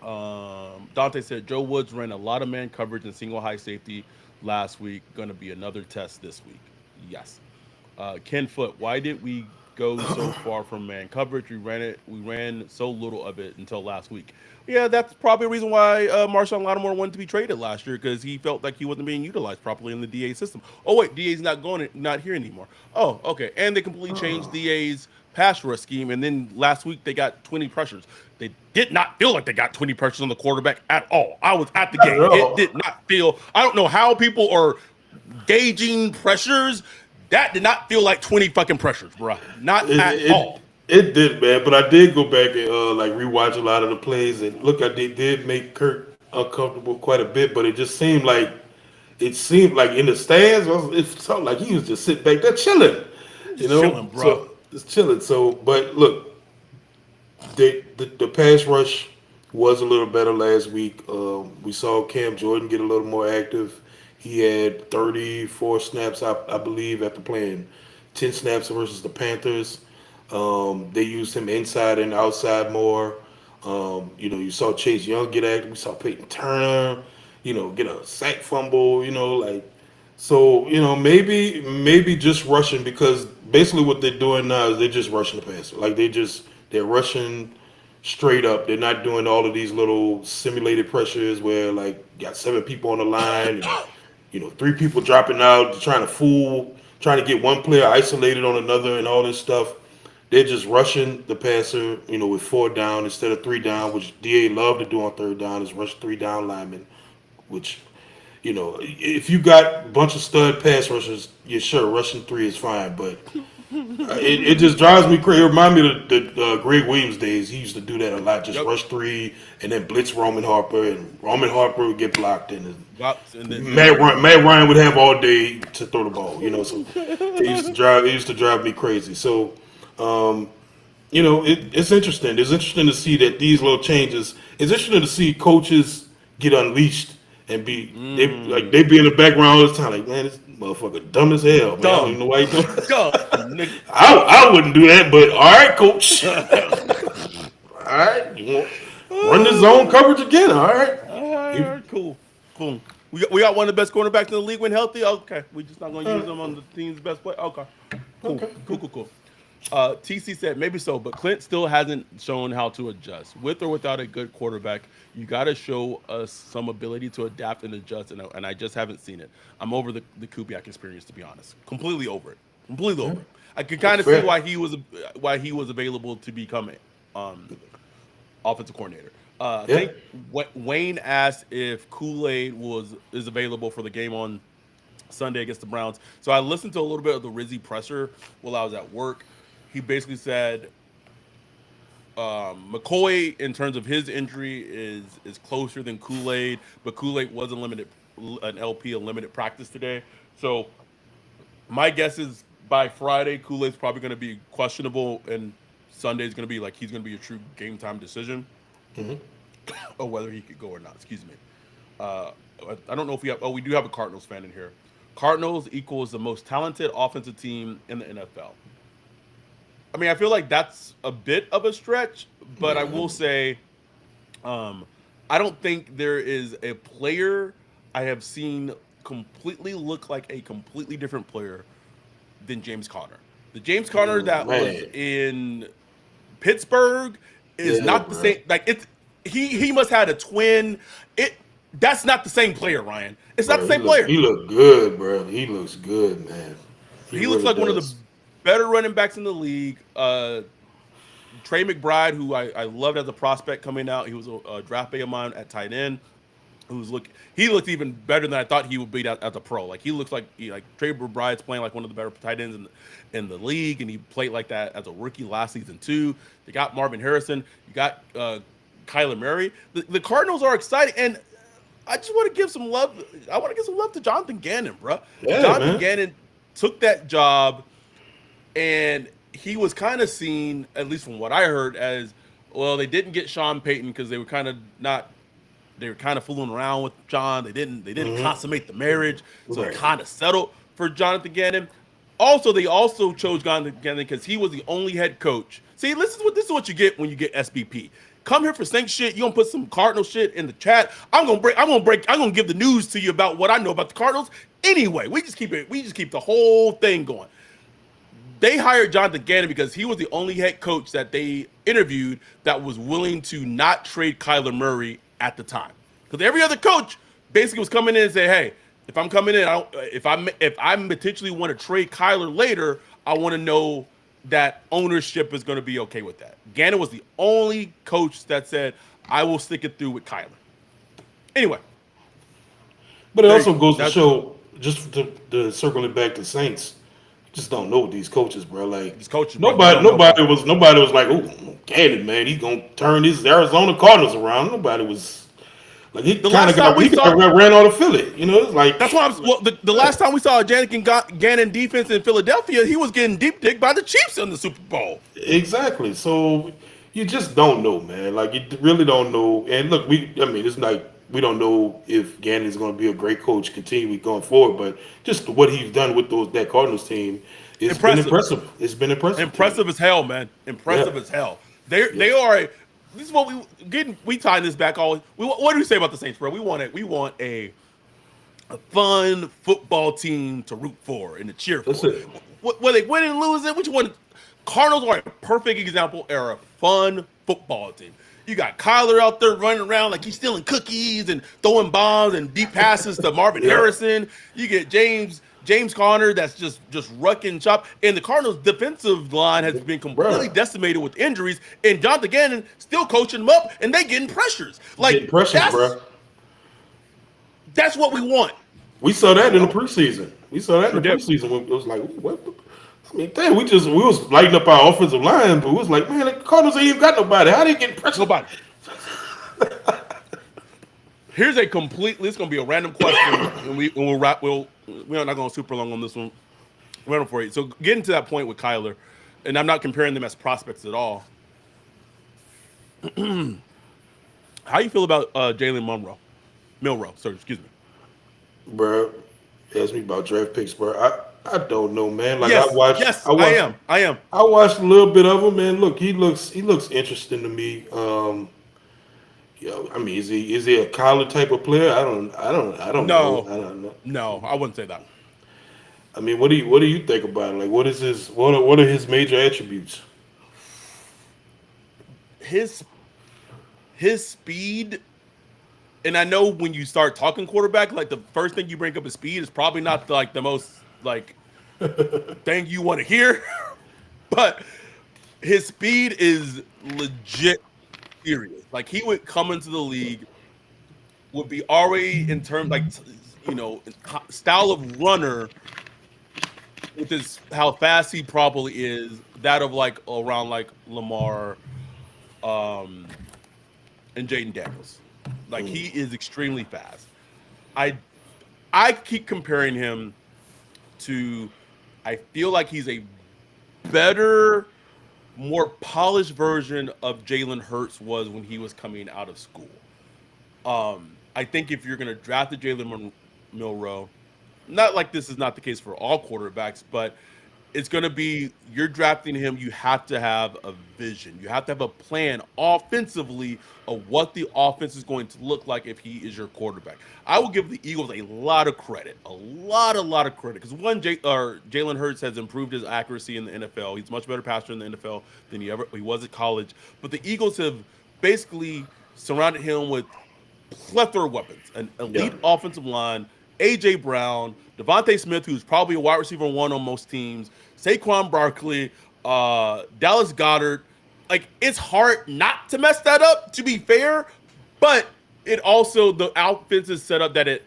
Speaker 2: Dante said Joe Woods ran a lot of man coverage and single high safety last week. Going to be another test this week. Yes. Ken Foot, why did we goes so far from man coverage. We ran so little of it until last week. Yeah, that's probably a reason why Marshawn Lattimore wanted to be traded last year because he felt like he wasn't being utilized properly in the DA system. Oh wait, DA's not here anymore. Oh, okay, and they completely changed DA's pass rush scheme, and then last week they got 20 pressures. They did not feel like they got 20 pressures on the quarterback at all. I was at the
Speaker 1: Not at
Speaker 2: game. It
Speaker 1: all.
Speaker 2: did not feel. I don't know how people are gauging pressures. That did not feel like 20 fucking pressures, bro. Not
Speaker 1: It,
Speaker 2: at
Speaker 1: it
Speaker 2: all.
Speaker 1: it did, man. But I did go back and like rewatch a lot of the plays, and look, I did make Kirk uncomfortable quite a bit. But it seemed like in the stands, it felt like he was just sitting back there chilling, you
Speaker 2: Just
Speaker 1: know.
Speaker 2: chilling, bro.
Speaker 1: So it's chilling. So, but look, the pass rush was a little better last week. We saw Cam Jordan get a little more active. He had 34 snaps, I believe, after playing 10 snaps versus the Panthers. They used him inside and outside more. You saw Chase Young get active. We saw Peyton Turner, get a sack fumble. So maybe just rushing because basically what they're doing now is they're just rushing the passer. Like they're rushing straight up. They're not doing all of these little simulated pressures where like got 7 people on the line and three people dropping out, trying to get one player isolated on another and all this stuff. They're just rushing the passer, with 4 down instead of 3 down, which DA love to do on 3rd down is rush 3 down linemen, which if you got a bunch of stud pass rushers, yeah, sure, rushing 3 is fine, but it just drives me crazy. It reminds me of the Greg Williams days. He used to do that a lot, just
Speaker 2: Yep.
Speaker 1: rush 3 and then blitz Roman Harper, and Roman Harper would get blocked, and
Speaker 2: And then
Speaker 1: Matt Ryan would have all day to throw the ball. So it used to drive me crazy. So it's interesting. It's interesting to see that these little changes. It's interesting to see coaches get unleashed and they be in the background all the time. Like, man, this motherfucker dumb as hell. Man, I don't even know why he doing.
Speaker 2: dumb, nigga.
Speaker 1: I wouldn't do that, but all right, coach. All right, you want run the zone coverage again? All right.
Speaker 2: All right, cool. We got one of the best cornerbacks in the league when healthy. Okay, we just not gonna use him on the team's best play. Okay, cool,
Speaker 1: Okay.
Speaker 2: cool. TC said maybe so, but Clint still hasn't shown how to adjust. With or without a good quarterback, you got to show us some ability to adapt and adjust, and I just haven't seen it. I'm over the Kubiak experience, to be honest. Completely over it. Completely over it. I can kind of see
Speaker 1: Fair.
Speaker 2: why he was available to become offensive coordinator. I
Speaker 1: Yeah.
Speaker 2: think Wayne asked if Kool-Aid is available for the game on Sunday against the Browns. So I listened to a little bit of the Rizzi presser while I was at work. He basically said McCoy, in terms of his injury, is closer than Kool-Aid, but Kool-Aid was an LP, a limited practice today. So my guess is by Friday, Kool-Aid's probably going to be questionable, and Sunday's going to be like he's going to be a true game time decision, or whether he could go or not. Excuse me. I don't know if we have. Oh, we do have a Cardinals fan in here. Cardinals equals the most talented offensive team in the NFL. I mean, I feel like that's a bit of a stretch, but I will say, I don't think there is a player I have seen completely look like a completely different player than James Conner. The James Conner that was
Speaker 1: Man.
Speaker 2: in Pittsburgh is
Speaker 1: Yeah,
Speaker 2: not the
Speaker 1: bro.
Speaker 2: same. Like he must have had a twin. That's not the same player, Ryan. It's not
Speaker 1: Bro,
Speaker 2: the same player.
Speaker 1: He look good, bro. He looks good, man.
Speaker 2: He looks
Speaker 1: really
Speaker 2: like one of the
Speaker 1: does.
Speaker 2: better running backs in the league. Trey McBride, who I loved as a prospect coming out, he was a draft pick of mine at tight end. He looked even better than I thought he would be as a pro. Like he looks like Trey McBride's playing like one of the better tight ends in the league, and he played like that as a rookie last season too. You got Marvin Harrison, you got Kyler Murray. The Cardinals are exciting, and I just want to give some love. I want to give some love to Jonathan Gannon, bro.
Speaker 1: Yeah,
Speaker 2: Jonathan
Speaker 1: man.
Speaker 2: Gannon took that job, and he was kind of seen, at least from what I heard, as well. They didn't get Sean Payton because they were kind of not. They were kind of fooling around with John. They didn't consummate the marriage, so
Speaker 1: Right.
Speaker 2: they kind of settled for Jonathan Gannon. Also, they also chose Jonathan Gannon because he was the only head coach. See, this is what you get when you get SBP. Come here for Saint shit. You gonna put some Cardinal shit in the chat. I'm gonna give the news to you about what I know about the Cardinals. Anyway, we just keep the whole thing going. they hired Jonathan Gannon because he was the only head coach that they interviewed that was willing to not trade Kyler Murray at the time. Because every other coach basically was coming in and say, "Hey, if I'm coming in, if I potentially want to trade Kyler later, I want to know that ownership is going to be okay with that." Gannon was the only coach that said, "I will stick it through with Kyler." Anyway,
Speaker 1: But it
Speaker 2: there you
Speaker 1: also
Speaker 2: go.
Speaker 1: goes to
Speaker 2: That's
Speaker 1: show, just to circle it back to Saints, just don't know these coaches, bro. Like
Speaker 2: these coaches, bro. They
Speaker 1: nobody,
Speaker 2: don't know, bro.
Speaker 1: nobody was like, "Oh, Gannon, man, he's gonna turn his Arizona Cardinals around." Nobody was like, he
Speaker 2: The
Speaker 1: kind of
Speaker 2: last time we saw,
Speaker 1: ran out of Philly. You know, it's like
Speaker 2: that's why I'm. Well, the last time we saw a Gannon defense in Philadelphia, he was getting deep dick by the Chiefs in the Super Bowl.
Speaker 1: exactly. So you just don't know, man. Like you really don't know. And look, I mean, it's like we don't know if Gannon is going to be a great coach continually going forward, but just what he's done with that Cardinals team, it's been
Speaker 2: Impressive.
Speaker 1: impressive. It's been impressive to me.
Speaker 2: Impressive as hell, man.
Speaker 1: Yeah,
Speaker 2: Impressive as hell. They
Speaker 1: yeah.
Speaker 2: they are. This is what we tying this back always. What do we say about the Saints, bro? We want a fun football team to root for and to cheer
Speaker 1: That's
Speaker 2: for.
Speaker 1: it.
Speaker 2: Whether they win and lose it, which one? Cardinals are a perfect example. Are a fun football team. You got Kyler out there running around like he's stealing cookies and throwing bombs and deep passes to Marvin
Speaker 1: Yeah,
Speaker 2: Harrison. You get James Conner that's just wrecking shop. And the Cardinals' defensive line has been completely
Speaker 1: bro.
Speaker 2: decimated with injuries. And Jonathan Gannon still coaching them up, and they getting pressures.
Speaker 1: Getting
Speaker 2: Like
Speaker 1: pressures, bro.
Speaker 2: that's what we want.
Speaker 1: We saw that in the preseason. We saw that
Speaker 2: Sure
Speaker 1: in the
Speaker 2: did.
Speaker 1: preseason when it was like, what? I mean, damn, we was lighting up our offensive line, but we was like, man, the Cardinals ain't even got nobody. How they getting pressure?
Speaker 2: Nobody. Here's a completely. It's gonna be a random question, and we'll wrap. We're not going super long on this one. Random for you. So getting to that point with Kyler, and I'm not comparing them as prospects at all. How you feel about Jalen Milroe? Sorry, excuse me.
Speaker 1: Bro, ask me about draft picks, bro. I don't know, man. Like
Speaker 2: Yes, yes, I am. I am.
Speaker 1: I watched a little bit of him, man. Look, he looks interesting to me. I mean, is he a college type of player? I don't know. I
Speaker 2: No,
Speaker 1: don't know.
Speaker 2: no, I wouldn't say that.
Speaker 1: I mean, what do you think about it? Like, what are his major attributes?
Speaker 2: His speed, and I know when you start talking quarterback, like the first thing you bring up is speed is probably not like the most like thing you want to hear, but his speed is legit serious. Like he would come into the league, would be already in terms like style of runner, which is how fast he probably is, that of like around like Lamar, and Jaden Daniels. Like he is extremely fast. I keep comparing him to. I feel like he's a better, more polished version of Jalen Hurts was when he was coming out of school. I think if you're going to draft the Jalen Milroe, not like this is not the case for all quarterbacks, but it's going to be you're drafting him. You have to have a vision. You have to have a plan offensively of what the offense is going to look like if he is your quarterback. I will give the Eagles a lot of credit, a lot of credit, because Jalen Hurts has improved his accuracy in the NFL. He's much better passer in the NFL than he was at college. But the Eagles have basically surrounded him with plethora of weapons, an elite offensive line, A.J. Brown, Devontae Smith, who's probably a wide receiver one on most teams, Saquon Barkley, Dallas Goedert. Like, it's hard not to mess that up, to be fair, but it also, the offense is set up that it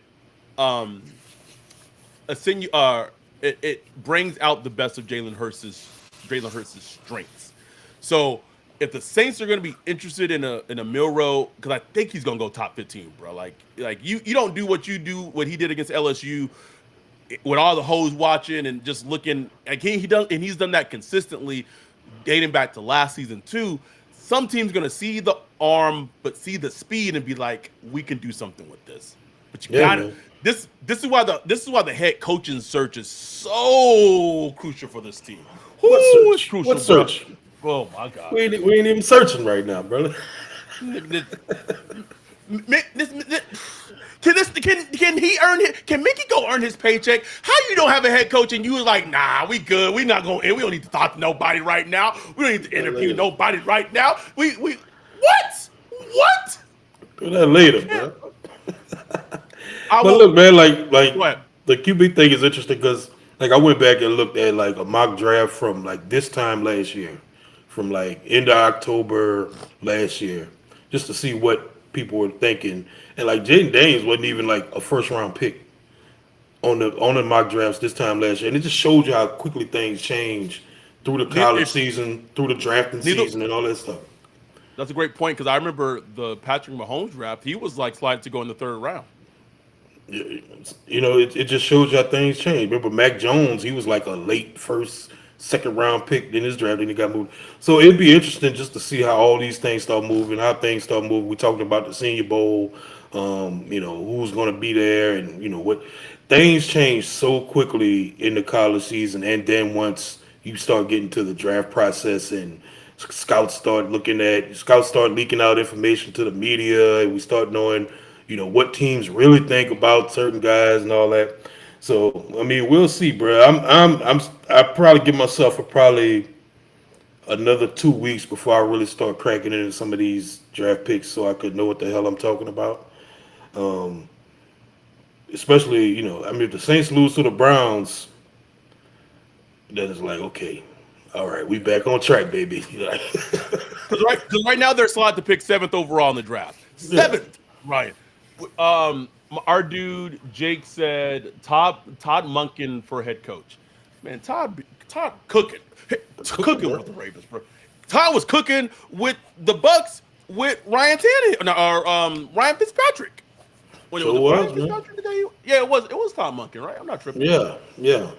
Speaker 2: brings out the best of Jalen Hurts' strengths. So if the Saints are going to be interested in a Milroe, because I think he's going to go top 15, bro. Like you don't do what he did against LSU with all the hoes watching and just looking. Like he's done that consistently, dating back to last season too. Some team's going to see the arm, but see the speed and be like, we can do something with this. But you got to. This is why the head coaching search is so crucial for this team.
Speaker 1: What search? What search?
Speaker 2: Oh my God.
Speaker 1: We ain't even searching right now, brother.
Speaker 2: Can he earn it? Can Mickey go earn his paycheck? How you don't have a head coach and you was like, nah, we good. We not going. We don't need to talk to nobody right now. We don't need to interview nobody right now. We what?
Speaker 1: Do that later, bro.
Speaker 2: I
Speaker 1: But
Speaker 2: will.
Speaker 1: look, man,
Speaker 2: Go ahead.
Speaker 1: the QB thing is interesting because like I went back and looked at like a mock draft from like this time last year, from like end of October last year, just to see what people were thinking. And like Jaden Daniels wasn't even like a first round pick on the mock drafts this time last year, and it just showed you how quickly things change through the college
Speaker 2: If
Speaker 1: season, through the drafting
Speaker 2: neither,
Speaker 1: season, and all that stuff.
Speaker 2: that's a great point because I remember the Patrick Mahomes draft. He was like sliding to go in the third round.
Speaker 1: You know, it just shows you how things change. Remember, Mac Jones, he was like a late first, second round pick in his draft, and he got moved. So it'd be interesting just to see how all these things start moving, how things start moving. We talked about the Senior Bowl, you know, who's going to be there, and you know what things change so quickly in the college season, and then once you start getting to the draft process and scouts start leaking out information to the media, and we start knowing, you know, what teams really think about certain guys and all that. So I mean, we'll see, bro. I probably give myself probably another 2 weeks before I really start cracking into some of these draft picks, so I could know what the hell I'm talking about. Um, Especially, you know, I mean, if the Saints lose to the Browns, then it's like, okay, all right, we back on track, baby.
Speaker 2: Because right now they're slotted to pick seventh overall in the draft.
Speaker 1: Yeah.
Speaker 2: Seventh, Ryan. Our dude Jake said Todd Monken for head coach. Man, Todd cooking,
Speaker 1: Cooking,
Speaker 2: cooking
Speaker 1: bro.
Speaker 2: with the Ravens, bro. Todd was cooking with the Bucks with Ryan Tannehill, no, or Ryan Fitzpatrick. When it
Speaker 1: So
Speaker 2: was
Speaker 1: it
Speaker 2: it Ryan
Speaker 1: was, man.
Speaker 2: Fitzpatrick today? Yeah, it was Todd Monken, right? I'm not tripping.
Speaker 1: Yeah, yeah.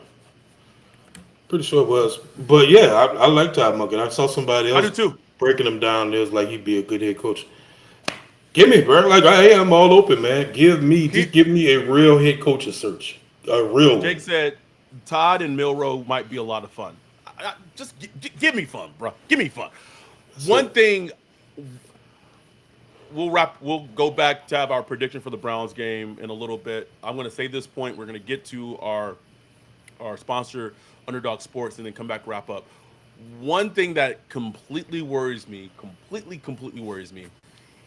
Speaker 1: Pretty sure it was. But yeah, I like Todd Monken. I saw somebody
Speaker 2: I do
Speaker 1: else
Speaker 2: too.
Speaker 1: breaking him down. It was like he'd be a good head coach. Give me, bro. Like I am all open, man.
Speaker 2: He,
Speaker 1: Give me a real head coaching search, a real
Speaker 2: Jake
Speaker 1: one.
Speaker 2: said Todd and Milrow might be a lot of fun. Just give me fun, bro. Give me fun. One
Speaker 1: So
Speaker 2: thing we'll go back to have our prediction for the Browns game in a little bit. I'm going to say this point. We're going to get to our sponsor, Underdog Sports, and then come back wrap up. One thing that completely worries me,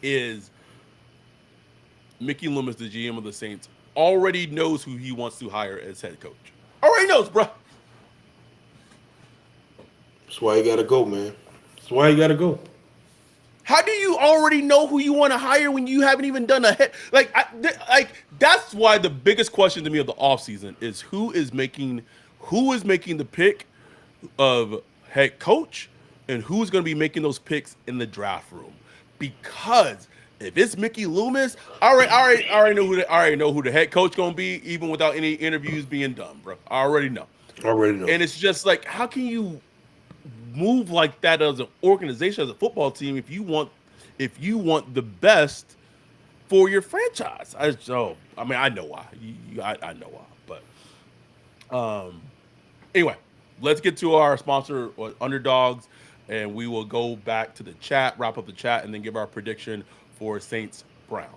Speaker 2: is Mickey Loomis, the GM of the Saints, already knows who he wants to hire as head coach. Already knows, bro.
Speaker 1: that's why you gotta go, man. That's why you gotta go.
Speaker 2: How do you already know who you want to hire when you haven't even done a head? Like that's why the biggest question to me of the offseason is who is making the pick of head coach and who's going to be making those picks in the draft room. Because if it's Mickey Loomis, I already know who the head coach going to be, even without any interviews being done, bro. I already know.
Speaker 1: I already know.
Speaker 2: And it's just like, how can you move like that as an organization, as a football team, if you want the best for your franchise? I mean, I know why. I know why. But anyway, let's get to our sponsor, Underdogs, and we will go back to the chat, wrap up the chat, and then give our prediction for Saints Browns.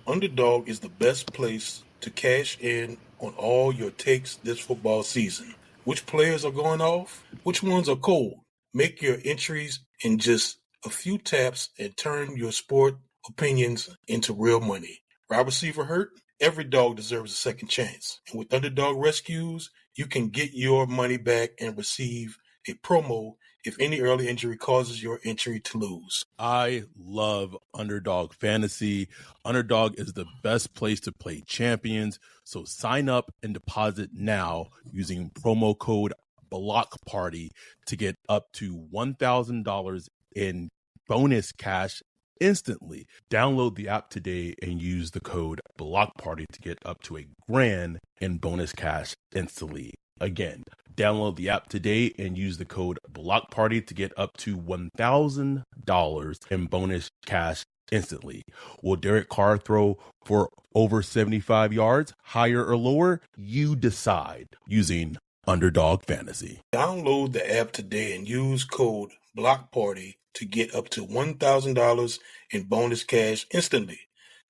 Speaker 1: Underdog is the best place to cash in on all your takes this football season. Which players are going off? Which ones are cold? Make your entries in just a few taps and turn your sport opinions into real money. Wide receiver hurt? Every dog deserves a second chance. And with Underdog Rescues, you can get your money back and receive a promo if any early injury causes your entry to lose.
Speaker 2: I love Underdog Fantasy. Underdog is the best place to play champions. So sign up and deposit now using promo code Block Party to get up to $1,000 in bonus cash instantly. Download the app today and use the code Block Party to get up to $1,000 in bonus cash instantly. Again, download the app today and use the code Block Party to get up to $1,000 in bonus cash instantly. Will Derek Carr throw for over 75 yards, higher or lower? You decide using Underdog Fantasy.
Speaker 1: Download the app today and use code Block Party to get up to $1,000 in bonus cash instantly.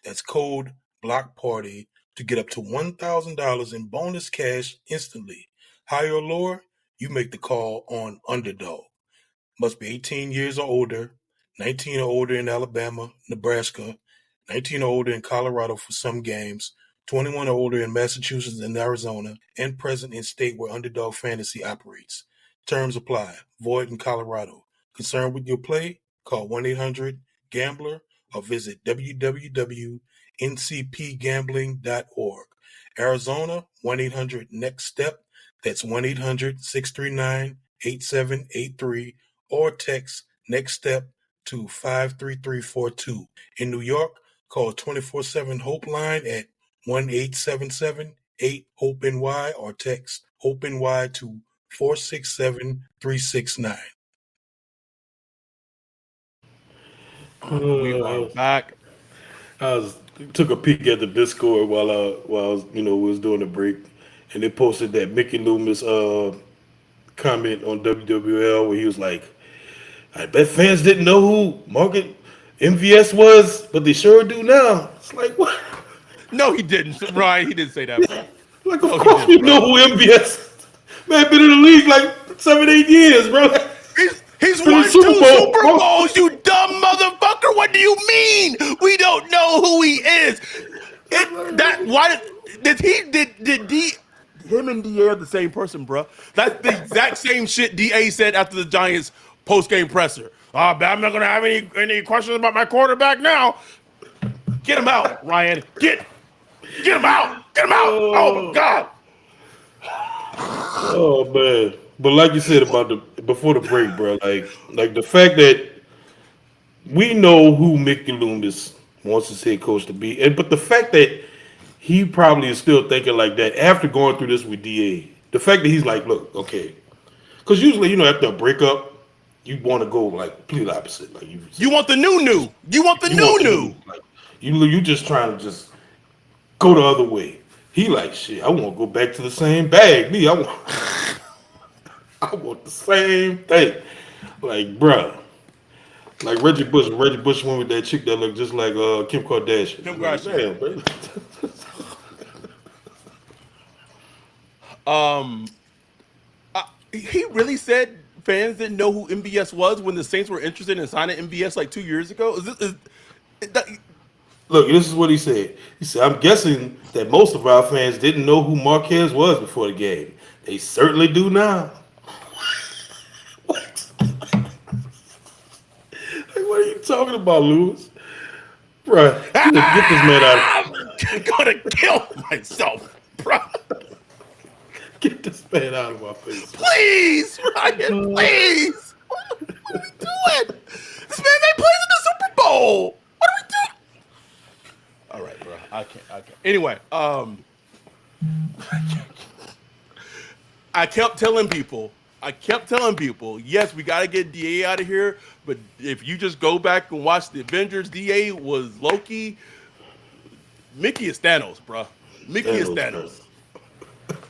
Speaker 1: That's code Block Party to get up to $1,000 in bonus cash instantly. Higher or lower, you make the call on Underdog. Must be 18 years or older, 19 or older in Alabama, Nebraska, 19 or older in Colorado for some games, 21 or older in Massachusetts and Arizona, and present in state where Underdog Fantasy operates. Terms apply. Void in Colorado. Concerned with your play? Call 1-800-GAMBLER or visit www.ncpgambling.org. Arizona, 1-800-NEXT-STEP. That's 1-800-639-8783 or text Next Step to 53342. In New York, call 24/7 Hope line at 1-877-8-HOPE-NY or text HOPE-NY to 467-369.
Speaker 2: We are
Speaker 1: Uh,
Speaker 2: back.
Speaker 1: I was took a peek at the Discord while I was we was doing the break, and they posted that Mickey Loomis comment on WWL where he was like, "I bet fans didn't know who Market MVS was, but they sure do now." It's like what?
Speaker 2: No, he didn't, Ryan. He didn't say that, bro.
Speaker 1: Like of
Speaker 2: No, he
Speaker 1: course
Speaker 2: didn't,
Speaker 1: we
Speaker 2: bro.
Speaker 1: know who MVS is. Man been in the league like 7, 8 years, bro.
Speaker 2: He's
Speaker 1: Been in the
Speaker 2: won
Speaker 1: Super
Speaker 2: two
Speaker 1: Bowl,
Speaker 2: Super
Speaker 1: bro.
Speaker 2: Bowls, you dumb motherfucker. What do you mean? We don't know who he is. Why did D him and DA are the same person, bro? That's the exact same shit DA said after the Giants post game presser. I'm not gonna have any questions about my quarterback now. Get him out, Ryan. Get him out. Get him out. Oh my
Speaker 1: Oh,
Speaker 2: god.
Speaker 1: oh man. But like you said about the before the break, bro, like the fact that we know who Mickey Loomis wants his head coach to be, and but the fact that he probably is still thinking like that after going through this with DA. The fact that he's like, look, okay, because usually after a breakup, you want to go like complete opposite, like
Speaker 2: You want the new. You want the
Speaker 1: you want the
Speaker 2: new.
Speaker 1: new, like you just trying to just go the other way. He like shit. I want to go back to the same bag. Me, I want I want the same thing. Like, bruh. Like Reggie Bush. Reggie Bush went with that chick that looked just like Kim Kardashian.
Speaker 2: Kim
Speaker 1: Like,
Speaker 2: Kardashian.
Speaker 1: damn, bro.
Speaker 2: Um, he really said fans didn't know who MBS was when the Saints were interested in signing MBS like 2 years ago. That,
Speaker 1: Look, this is what he said. He said, I'm guessing that most of our fans didn't know who Marquez was before the game. They certainly do now. What? Like, what are you talking about, Lewis? Bruh, get this man out.
Speaker 2: I'm gonna kill myself, bro.
Speaker 1: Get this man out of my face.
Speaker 2: Please, Ryan, please. What are we doing? This man ain't playing in the Super Bowl. What are we doing? All right, bro. I can't. Anyway, I kept telling people, yes, we got to get DA out of here. But if you just go back and watch the Avengers, DA was Loki. Mickey is Thanos, bro. Mickey is
Speaker 1: Thanos, bro.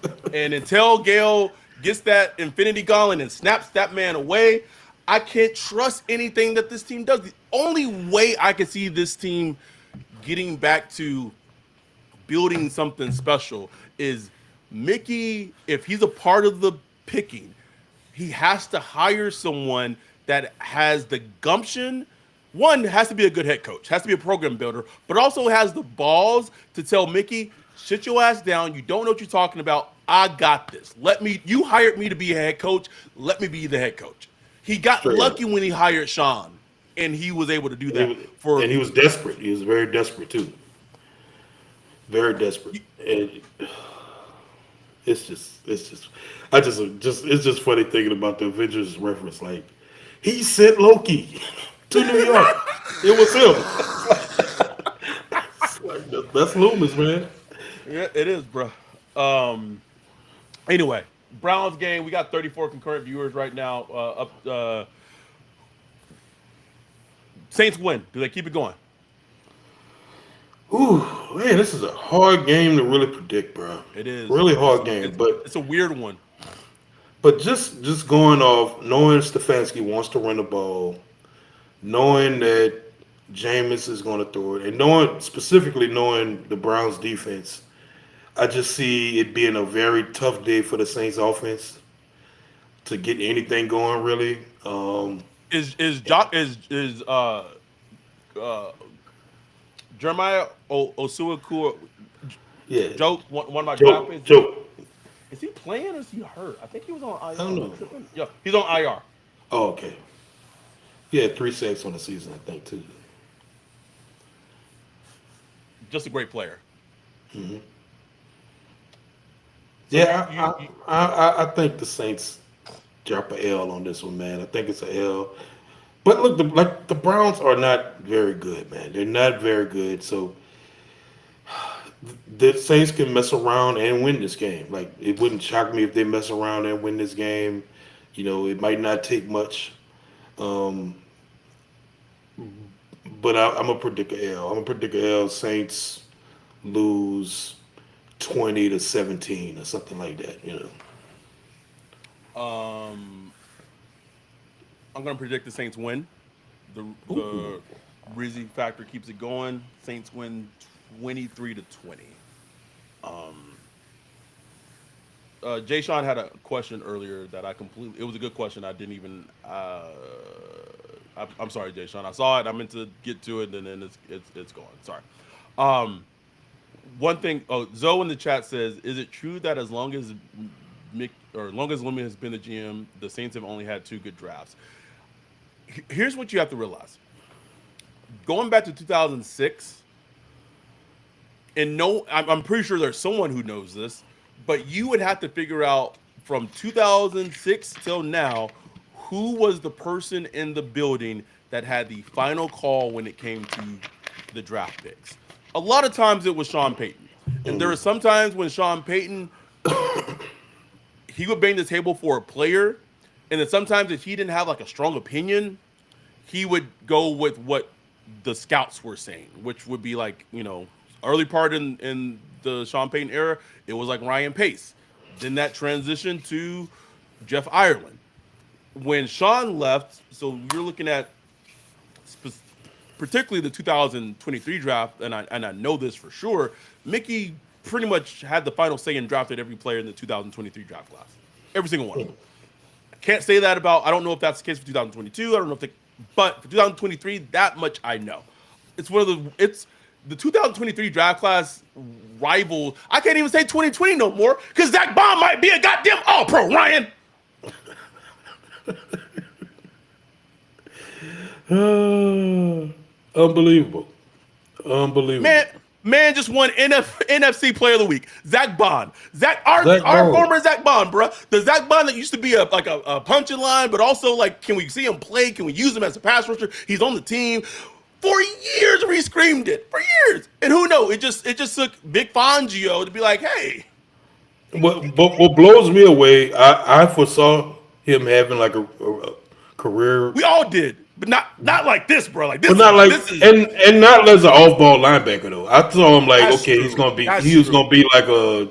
Speaker 2: Thanos. And until Gale gets that Infinity Gauntlet and snaps that man away, I can't trust anything that this team does. The only way I can see this team getting back to building something special is Mickey, if he's a part of the picking, he has to hire someone that has the gumption. One, has to be a good head coach, has to be a program builder, but also has the balls to tell Mickey, sit your ass down. You don't know what you're talking about. I got this. You hired me to be a head coach. Let me be the head coach. He got
Speaker 1: Straight up.
Speaker 2: lucky when he hired Sean, and he was able to do that.
Speaker 1: And he was desperate. He was very desperate too. Very desperate. And it's just funny thinking about the Avengers reference. Like he sent Loki to New York. It was him. It's like, that's Loomis, man.
Speaker 2: Yeah, it is, bro. Anyway, Browns game. We got 34 concurrent viewers right now. Saints win. Do they keep it going?
Speaker 1: Ooh, man, this is a hard game to really predict, bro.
Speaker 2: It is.
Speaker 1: Really hard game,
Speaker 2: It's,
Speaker 1: but
Speaker 2: it's a weird one.
Speaker 1: But just going off, knowing Stefanski wants to run the ball, knowing that Jameis is going to throw it, and knowing specifically knowing the Browns defense, I just see it being a very tough day for the Saints offense to get anything going really.
Speaker 2: Is uh Jeremiah Osuaku
Speaker 1: Yeah,
Speaker 2: Joe one of my draft
Speaker 1: joke,
Speaker 2: picks?
Speaker 1: joke.
Speaker 2: Is he playing or is he hurt? I think he was on
Speaker 1: I
Speaker 2: IR.
Speaker 1: don't
Speaker 2: Am I
Speaker 1: know.
Speaker 2: tripping? Yeah, he's on IR.
Speaker 1: Oh, okay. He had 3 sacks on the season, I think, too.
Speaker 2: Just a great player.
Speaker 1: Hmm.
Speaker 2: So
Speaker 1: Yeah, I think the Saints drop a L on this one, man. I think it's a L. But look, the Browns are not very good, man. They're not very good. So the Saints can mess around and win this game. Like it wouldn't shock me if they mess around and win this game. It might not take much. Um, but I'm a predict a L. I'm a predict a L. Saints lose 20-17 or something like that.
Speaker 2: um, I'm gonna predict the Saints win. The
Speaker 1: Ooh.
Speaker 2: Rizzi factor keeps it going. Saints win 23-20. Um, Jay Sean had a question earlier that I completely. It was a good question. I didn't even. I'm sorry, Jay Sean. I saw it. I meant to get to it, and then it's gone. Sorry. Um, one thing. Oh, Zoe in the chat says, "Is it true that as long as Mick or as long as Lemon has been the GM, the Saints have only had two good drafts?" Here's what you have to realize. Going back to 2006, and no, I'm pretty sure there's someone who knows this, but you would have to figure out from 2006 till now who was the person in the building that had the final call when it came to the draft picks. A lot of times it was Sean Payton, and there
Speaker 1: Mhm.
Speaker 2: are some times when Sean Payton he would bang the table for a player, and then sometimes if he didn't have like a strong opinion, he would go with what the scouts were saying, which would be like, early part in the Sean Payton era, it was like Ryan Pace. Then that transitioned to Jeff Ireland. When Sean left, so you're looking at particularly the 2023 draft, and I know this for sure, Mickey pretty much had the final say and drafted every player in the 2023 draft class. Every single one of them. I can't say that about. I don't know if that's the case for 2022. I don't know if they, but for 2023, that much I know. It's one of the. It's the 2023 draft class rival. I can't even say 2020 no more because Zach Bond might be a goddamn All Pro. Ryan,
Speaker 1: Unbelievable. Unbelievable.
Speaker 2: man, man just won NFC Player of the Week. Zach Bond. Zach, our
Speaker 1: Zach
Speaker 2: our
Speaker 1: Ball.
Speaker 2: former Zach Bond, bro. The Zach Bond that used to be a punching line, but also like, can we see him play? Can we use him as a pass rusher? He's on the team. For years, we screamed it. For years, and who knows? It just took Vic Fangio to be like, hey,
Speaker 1: What blows me away, I foresaw him having like a career,
Speaker 2: we all did, but not like this, bro. Like
Speaker 1: but
Speaker 2: this
Speaker 1: not
Speaker 2: is
Speaker 1: like
Speaker 2: this is
Speaker 1: and not as an off ball linebacker though. I saw him like
Speaker 2: that's
Speaker 1: okay,
Speaker 2: true.
Speaker 1: he
Speaker 2: That's
Speaker 1: was gonna
Speaker 2: true.
Speaker 1: be like a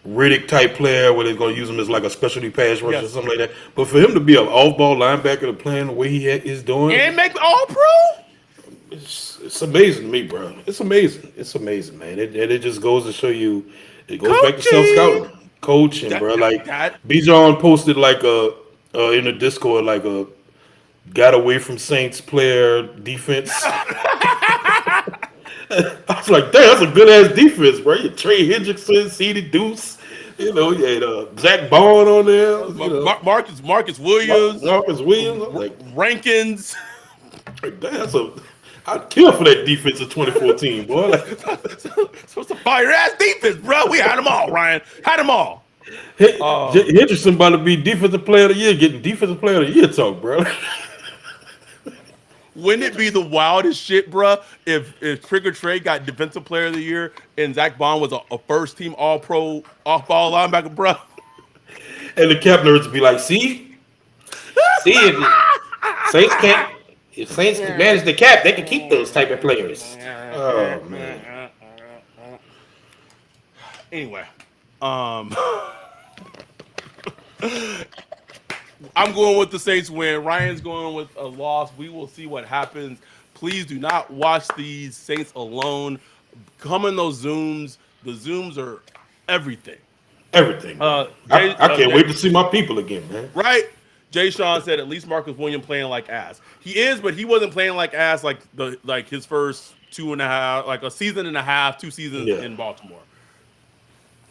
Speaker 1: Riddick type player where they're gonna use him as like a specialty pass rusher or
Speaker 2: Yes,
Speaker 1: something like that. But for him to be an off ball linebacker to playing the way is doing,
Speaker 2: and make All Pro.
Speaker 1: it's amazing to me, bro. It's amazing. It's amazing, man. And it just goes to show you, it goes back to self
Speaker 2: Coaching.
Speaker 1: scouting, coaching,
Speaker 2: That
Speaker 1: bro.
Speaker 2: that
Speaker 1: Like
Speaker 2: that.
Speaker 1: Bijan posted like a in the Discord like a got away from Saints player defense. I was like, damn, that's a good ass defense, bro. You Trey Hendrickson, C.D. Deuce, you had Zach Bond on there,
Speaker 2: Marcus Williams,
Speaker 1: Marcus Williams. I was like,
Speaker 2: Rankins.
Speaker 1: damn, I'd kill for that defense of 2014, boy. Like,
Speaker 2: So it's a fire ass defense, bro. We had them all, Ryan. Had them all.
Speaker 1: Henderson about to be defensive player of the year, getting defensive player of the year talk, bro.
Speaker 2: Wouldn't it be the wildest shit, bro? If Trigger Trey got Defensive Player of the Year and Zach Bond was a first team All Pro off ball linebacker, bro?
Speaker 1: And the cap nerds would be like, see if Saints can't, if Saints can manage the cap, they can keep those type of players. Oh man.
Speaker 2: Anyway, um, I'm going with the Saints win. Ryan's going with a loss. We will see what happens. Please do not watch these Saints alone. Come in those Zooms. The Zooms are everything.
Speaker 1: Everything, man.
Speaker 2: Jay,
Speaker 1: I can't wait to see my people again, man.
Speaker 2: right? Jay Sean said at least Marcus Williams playing like ass. He is, but he wasn't playing like ass like his first 2.5, like a season and a half, 2 seasons
Speaker 1: Yeah,
Speaker 2: in Baltimore.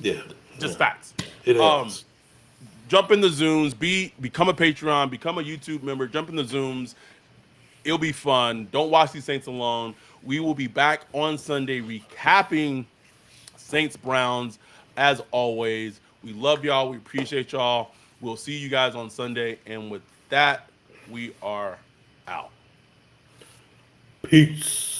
Speaker 1: yeah,
Speaker 2: Just
Speaker 1: yeah.
Speaker 2: facts.
Speaker 1: It
Speaker 2: Um,
Speaker 1: has.
Speaker 2: Jump in the Zooms, become a Patreon, become a YouTube member, jump in the Zooms. It'll be fun. Don't watch these Saints alone. We will be back on Sunday recapping Saints Browns as always. We love y'all. We appreciate y'all. We'll see you guys on Sunday. And with that, we are out.
Speaker 1: Peace.